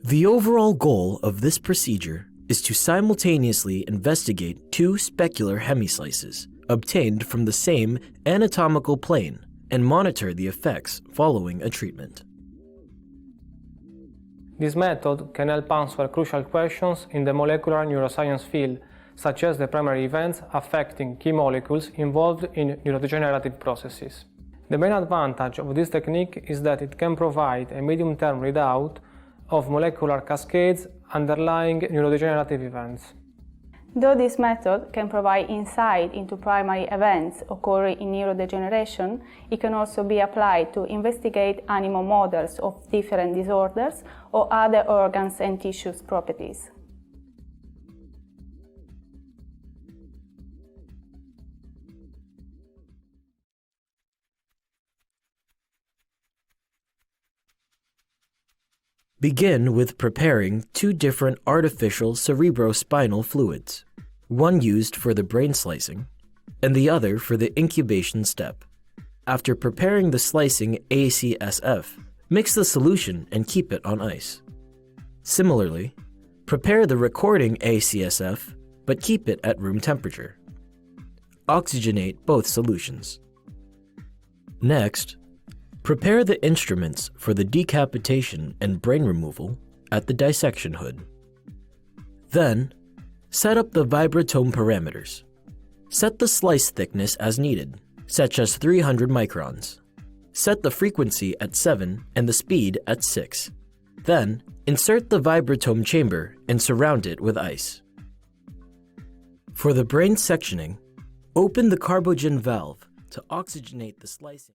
The overall goal of this procedure is to simultaneously investigate two specular hemislices obtained from the same anatomical plane and monitor the effects following a treatment. This method can help answer crucial questions in the molecular neuroscience field, such as the primary events affecting key molecules involved in neurodegenerative processes. The main advantage of this technique is that it can provide a medium-term readout of molecular cascades underlying neurodegenerative events. Though this method can provide insight into primary events occurring in neurodegeneration, it can also be applied to investigate animal models of different disorders or other organs and tissues properties. Begin with preparing two different artificial cerebrospinal fluids, one used for the brain slicing and the other for the incubation step. After preparing the slicing ACSF, mix the solution and keep it on ice. Similarly, prepare the recording ACSF but keep it at room temperature. Oxygenate both solutions. Next, prepare the instruments for the decapitation and brain removal at the dissection hood. Then, set up the vibratome parameters. Set the slice thickness as needed, such as 300 microns. Set the frequency at 7 and the speed at 6. Then, insert the vibratome chamber and surround it with ice. For the brain sectioning, open the carbogen valve to oxygenate the slicing.